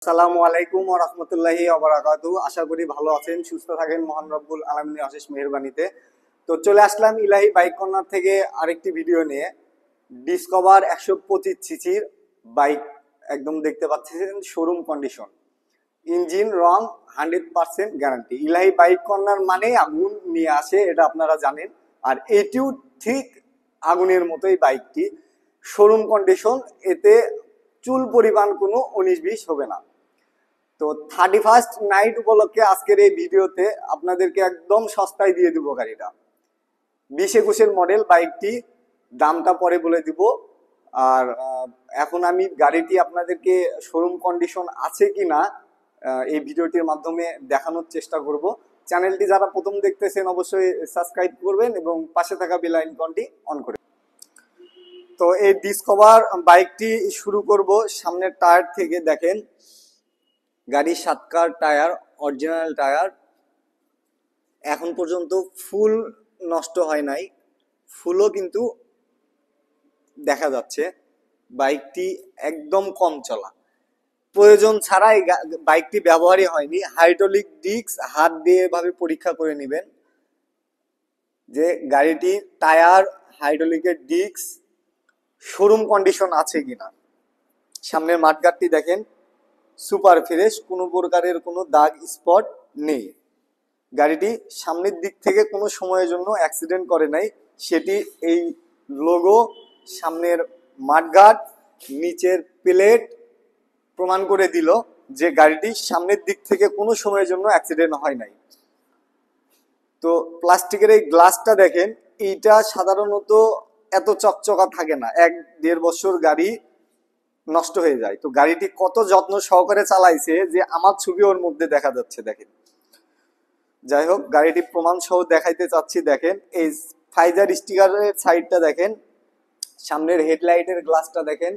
আসসালামু আলাইকুম ওয়া রাহমাতুল্লাহি ওয়া বারাকাতুহু। আশা করি ভালো আছেন, সুস্থ থাকেন মহান রব্বুল আলামিনের অশেষ মেহেরবানিতে। তো চলে আসলাম ইলাহি বাইক কর্নার থেকে আরেকটি ভিডিও নিয়ে। ডিসকভার 125 সিসির বাইক, একদম দেখতে পাচ্ছেন শোরুম কন্ডিশন, ইঞ্জিন রং 100% গ্যারান্টি। ইলাহি বাইক কর্নার মানে আগুন নিয়ে আসে, এটা আপনারা জানেন। আর এটিও ঠিক আগুনের মতোই বাইকটি, শোরুম কন্ডিশন, এতে চুল পরিমাণ কোনো 19-20 হবে না। তো 31st নাইট উপলক্ষে আজকের এই ভিডিওতে আপনাদেরকে একদম সস্তায় দিয়ে দিব গাড়িটা। 20-21-এর মডেল বাইকটি, দামটা পরে বলে দিব। আর এখন আমি গাড়িটি আপনাদেরকে শোরুম কন্ডিশন আছে কি না এই ভিডিওটির মাধ্যমে দেখানোর চেষ্টা করব। চ্যানেলটি যারা প্রথম দেখতেছেন অবশ্যই সাবস্ক্রাইব করবেন এবং পাশে থাকা বেল আইকনটি অন করে। তো এই ডিসকভার বাইকটি শুরু করব সামনের টায়ার থেকে। দেখেন গাড়ির 7 কার টায়ার, অরিজিনাল টায়ার, এখন পর্যন্ত ফুল নষ্ট হয় নাই, ফুলও কিন্তু দেখা যাচ্ছে। বাইকটি একদম কম চলা, প্রয়োজন ছাড়া এই বাইকটি ব্যবহারই হয়নি। হাইড্রোলিক ডিস্ক হাত দিয়ে এভাবে পরীক্ষা করে নেবেন যে গাড়িটির টায়ার, হাইড্রোলিকের ডিস্ক শোরুম কন্ডিশন আছে কিনা। সামনের মাঠগার্ডটি দেখেন সুপার ফ্রেশ, কোনো প্রকারের কোনো দাগ স্পট নেই। গাড়িটি সামনের দিক থেকে কোনো সময়ের জন্য অ্যাক্সিডেন্ট করে নাই, সেটি এই লোগো, সামনের মাঠগার্ড, নিচের প্লেট প্রমাণ করে দিল যে গাড়িটি সামনের দিক থেকে কোনো সময়ের জন্য অ্যাক্সিডেন্ট হয় নাই। তো প্লাস্টিকের এই গ্লাসটা দেখেন, এইটা সাধারণত এত চকচকা থাকে না, 1-1.5 বছর গাড়ি নষ্ট হয়ে যায়। তো গাড়িটি কত যত্ন সহকারে চালাইছে যে আমার ছবি ওর মধ্যে দেখা যাচ্ছে দেখেন। যাই হোক, গাড়িটি প্রমাণ সহ দেখাইতে চাচ্ছি। দেখেন এই ফাইজার স্টিকারের সাইডটা দেখেন, সামনের হেডলাইটের গ্লাসটা দেখেন,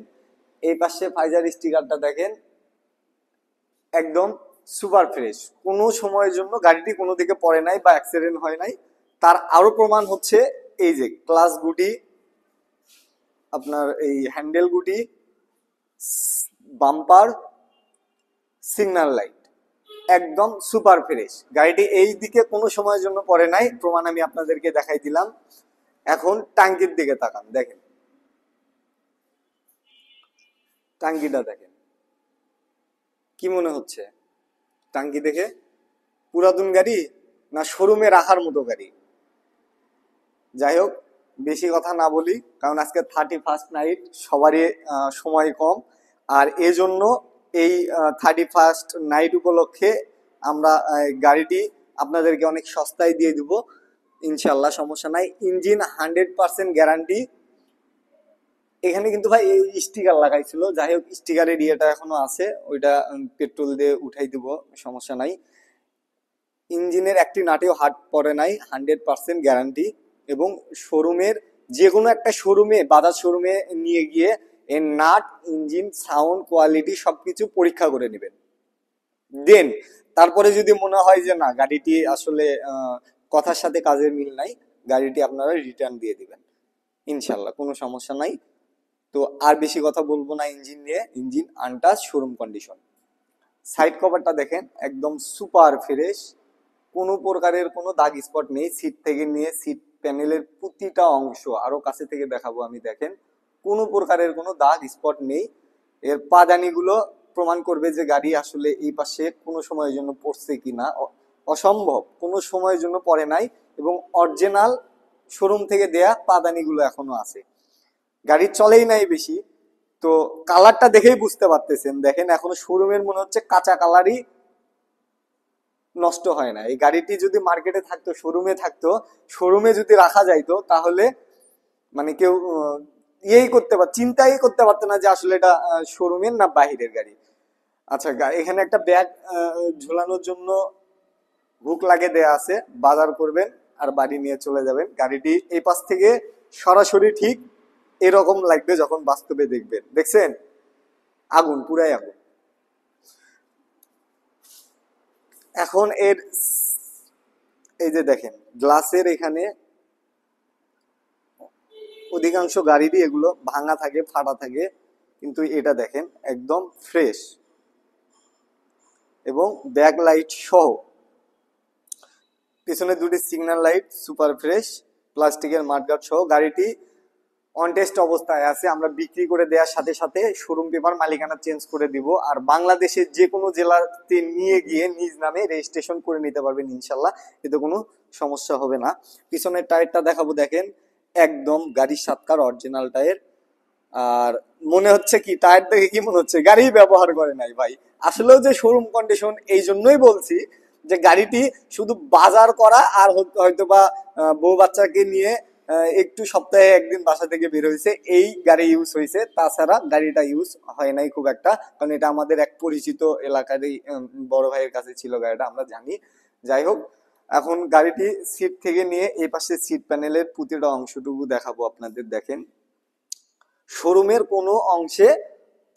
এই পাশে ফাইজার স্টিকারটা দেখেন, একদম সুপার ফ্রেশ। কোনো সময়ের জন্য গাড়িটি কোনো দিকে পড়ে নাই বা অ্যাক্সিডেন্ট হয় নাই। তার আরো প্রমাণ হচ্ছে এই যে ক্লাস গুটি, আপনার এই হ্যান্ডেল গুটি, বাম্পার, সিগন্যাল লাইট একদম সুপার ফ্রেশ। গাড়িটি এই দিকে কোনো সময়ের জন্য পড়ে নাই, প্রমাণ আমি আপনাদেরকে দেখাই দিলাম। এখন টাঙ্কির দিকে তাকান, দেখেন টাঙ্কিটা দেখেন, কি মনে হচ্ছে টাঙ্কি দেখে? পুরাতন গাড়ি না শোরুমে রাখার মতো গাড়ি? যাই হোক, বেশি কথা না বলি, কারণ আজকে 31st নাইট, সবারই সময় কম। আর এজন্য এই 31st নাইট উপলক্ষে আমরা গাড়িটি আপনাদেরকে অনেক সস্তায় দিয়ে দিব ইনশাল্লাহ, সমস্যা নাই। Engine 100% guarantee. এখানে কিন্তু ভাই এই স্টিকার লাগাইছিল, যাই হোক স্টিকারের ইয়েটা এখনো আছে, ওইটা পেট্রোল দিয়ে উঠাই দিব, সমস্যা নাই। ইঞ্জিনের একটি নাটেও হাত পড়ে নাই, 100% গ্যারান্টি। এবং শোরুমের যে কোনো একটা শোরুমে, বাজাজ শোরুমে নিয়ে গিয়ে এর নাট, ইঞ্জিন, সাউন্ড কোয়ালিটি সবকিছু পরীক্ষা করে নেবেন। দেন তারপরে যদি মনে হয় যে না গাড়িটি আসলে কথার সাথে কাজের মিল নাই, গাড়িটি আপনারা রিটার্ন দিয়ে দিবেন ইনশাল্লাহ, কোনো সমস্যা নাই। তো আর বেশি কথা বলবো না ইঞ্জিন নিয়ে। Engine untouch, showroom condition. Side কভারটা দেখেন একদম সুপার ফ্রেশ, কোনো প্রকারের কোনো দাগ স্পট নেই। সিট থেকে নিয়ে সিট প্যানেলের প্রতিটা অংশ আরো কাছে থেকে দেখাবো আমি, দেখেন কোনো প্রকারের কোনো দাগ স্পট নেই। এর পাদানিগুলো প্রমাণ করবে যে গাড়ি আসলে এই পাশে কোনো সময়ের জন্য পড়ছে কিনা। অসম্ভব, কোনো সময়ের জন্য পড়ে নাই এবং অরিজিনাল শোরুম থেকে দেয়া পাদানিগুলো এখনো আছে। গাড়ি চলেই নাই বেশি, তো কালারটা দেখেই বুঝতে পারতেছেন। দেখেন এখনো শোরুমের মনে হচ্ছে কাঁচা কালারই, নষ্ট হয় না। এই গাড়িটি যদি মার্কেটে থাকতো, শোরুমে থাকতো, শোরুমে যদি রাখা যাইতো, তাহলে মানে কেউ চিন্তাই করতে পারতো না যে আসলে এটা শোরুমের না বাহিরের গাড়ি। আচ্ছা, এখানে একটা ব্যাগ ঝোলানোর জন্য হুক লাগিয়ে দেয়া আছে, বাজার করবেন আর বাড়ি নিয়ে চলে যাবেন। গাড়িটি এই পাশ থেকে সরাসরি ঠিক এরকম লাগবে যখন বাস্তবে দেখবেন। দেখছেন আগুন, পুরাই আগুন। এখন এর এই যে দেখেন গ্লাসের এখানে অধিকাংশ গাড়িরই এগুলো ভাঙা থাকে, ফাটা থাকে, কিন্তু এটা দেখেন একদম ফ্রেশ। এবং ব্যাক লাইট সহ। পিছনে দুটি সিগন্যাল লাইট সুপার ফ্রেশ, প্লাস্টিকের মাঠগার্ড সহ। গাড়িটি অন টেস্ট অবস্থায় আছে। আমরা বিক্রি করে দেওয়ার সাথে সাথে শোরুম পেপার মালিকানা চেঞ্জ করে দিব, আর বাংলাদেশের যে কোনো জেলাতে নিয়ে গিয়ে নিজ নামে রেজিস্ট্রেশন করে নিতে পারবেন ইনশাল্লাহ, এতে কোনো সমস্যা হবে না। পিছনের টায়ারটা দেখাবো, দেখেন একদম গাড়ির সাতকার অরিজিনাল টায়ার। আর মনে হচ্ছে কি, টায়ার দেখে কি মনে হচ্ছে গাড়ি ব্যবহার করে নাই ভাই, আসলেও যে শোরুম কন্ডিশন। এই জন্যই বলছি যে গাড়িটি শুধু বাজার করা আর হয়তো বা বউ বাচ্চাকে নিয়ে একটু সপ্তাহে একদিন বাসা থেকে বের হয়েছে, এই গাড়ি ইউজ হয়েছে। তাছাড়া গাড়িটা ইউজ হয় নাই খুব একটা, কারণ এটা আমাদের এক পরিচিত এলাকারই বড় ভাইয়ের কাছে ছিল গাড়িটা, আমরা জানি। যাই হোক, এখন গাড়িটি সিট থেকে নিয়ে এই পাশে সিট প্যানেলের প্রতিটা অংশটুকু দেখাবো আপনাদের। দেখেন শোরুমের কোনো অংশে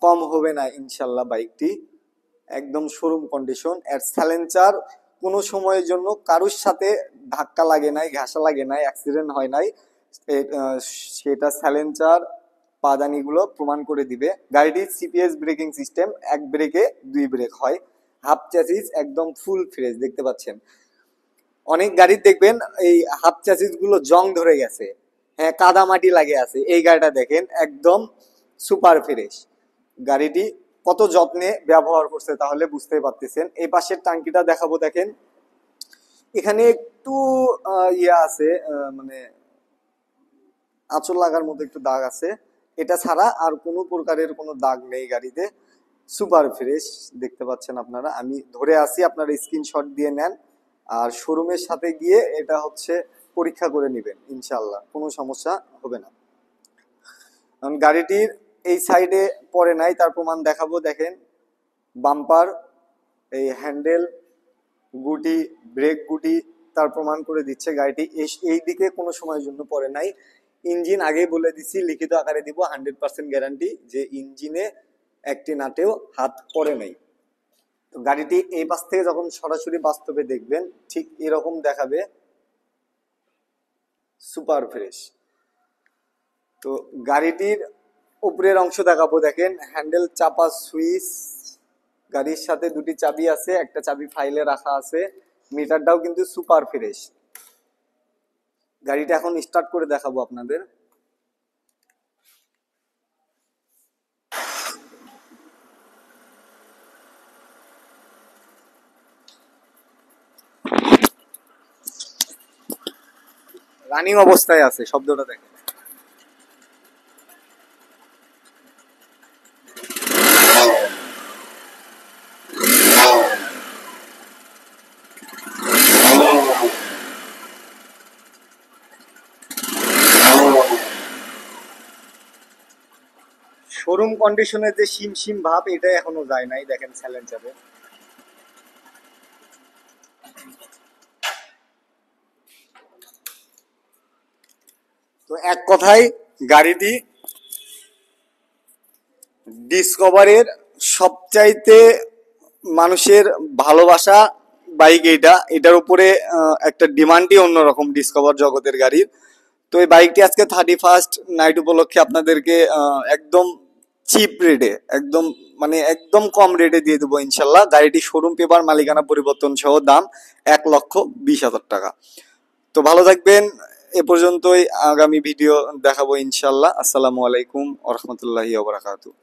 কম হবে না ইনশাল্লাহ। বাইকটি একদম শোরুম কন্ডিশন। এর সাইলেন্সার কোনো সময়ের জন্য কারোর সাথে ধাক্কা লাগে নাই, ঘাসা লাগে নাই, অ্যাক্সিডেন্ট হয় নাই, সেটা সাইলেন্সার পাদানিগুলো প্রমাণ করে দিবে। গাড়িটির সিপিএস ব্রেকিং সিস্টেম, এক ব্রেকে 2 ব্রেক হয়। হাফ চ্যাসিস একদম ফুল ফ্রেশ, দেখতে পাচ্ছেন। অনেক গাড়ি দেখবেন এই হাফ চ্যাসিস গুলো জং ধরে গেছে, হ্যাঁ কাদা মাটি লাগে আছে, এই গাড়িটা দেখেন একদম সুপার ফ্রেশ। গাড়িটি কত যত্নে ব্যবহার করছে তাহলে বুঝতে পারতেছেন। এই পাশের টাঙ্কিটা দেখাবো, দেখেন এখানে একটু ইয়ে আছে, মানে আঁচড় লাগার মতো একটু দাগ আছে। এটা ছাড়া আর কোনো প্রকারের কোনো দাগ নেই গাড়িতে, সুপার ফ্রেশ দেখতে পাচ্ছেন আপনারা। আমি ধরে আসি, আপনারা স্ক্রিনশট দিয়ে নেন আর শোরুমের সাথে গিয়ে এটা হচ্ছে পরীক্ষা করে নেবেন, ইনশাল্লাহ কোনো সমস্যা হবে না। গাড়িটির এই সাইডে পরে নাই, তার প্রমাণ দেখাবো। দেখেন বাম্পার, এই হ্যান্ডেল, গুটি, ব্রেক গুটি তার প্রমাণ করে দিচ্ছে। গাড়িটি এই দিকে কোনো সময়ের জন্য পরে নাই। ইঞ্জিন আগেই বলে দিছি, লিখিত আকারে দিব, 100% গ্যারান্টি যে ইঞ্জিনে একটি নাটেও হাত পড়ে নাই। তো গাড়িটি এই পাশ থেকে যখন সরাসরি বাস্তবে দেখবেন ঠিক এরকম দেখাবে, সুপার ফ্রেশ। তো গাড়িটির উপরের অংশ দেখাবো, দেখেন হ্যান্ডেল চাপা সুইচ, গাড়ির সাথে দুটি চাবি আছে, একটা চাবি ফাইলে রাখা আছে। মিটারটাও কিন্তু সুপার ফ্রেশ। গাড়িটা এখন স্টার্ট করে দেখাবো আপনাদের। রানিং অবস্থায় আছে, শব্দটা দেখেন। শোরুম কন্ডিশনের যে শিম ভাব, এটা এখনো যায় নাই, দেখেন সাইলেন্সারে। তো এক কথায় গাড়িটি ডিসকভারের সবচাইতে মানুষের ভালোবাসা বাইক। এটার উপরে একটা ডিমান্ডই অন্যরকম ডিসকভার জগতের গাড়ির। তো এই বাইকটি আজকে 31st নাইট উপলক্ষে আপনাদেরকে একদম চিপ রেটে, একদম মানে একদম কম রেটে দিয়ে দেবো ইনশাল্লাহ। গাড়িটি শোরুম পেপার মালিকানা পরিবর্তন সহ দাম 1,20,000 টাকা। তো ভালো থাকবেন, এ পর্যন্তই। আগামী ভিডিও দেখাবো ইনশাল্লাহ। আসসালামু আলাইকুম ওয়া রাহমাতুল্লাহি ওয়া বারাকাতুহু।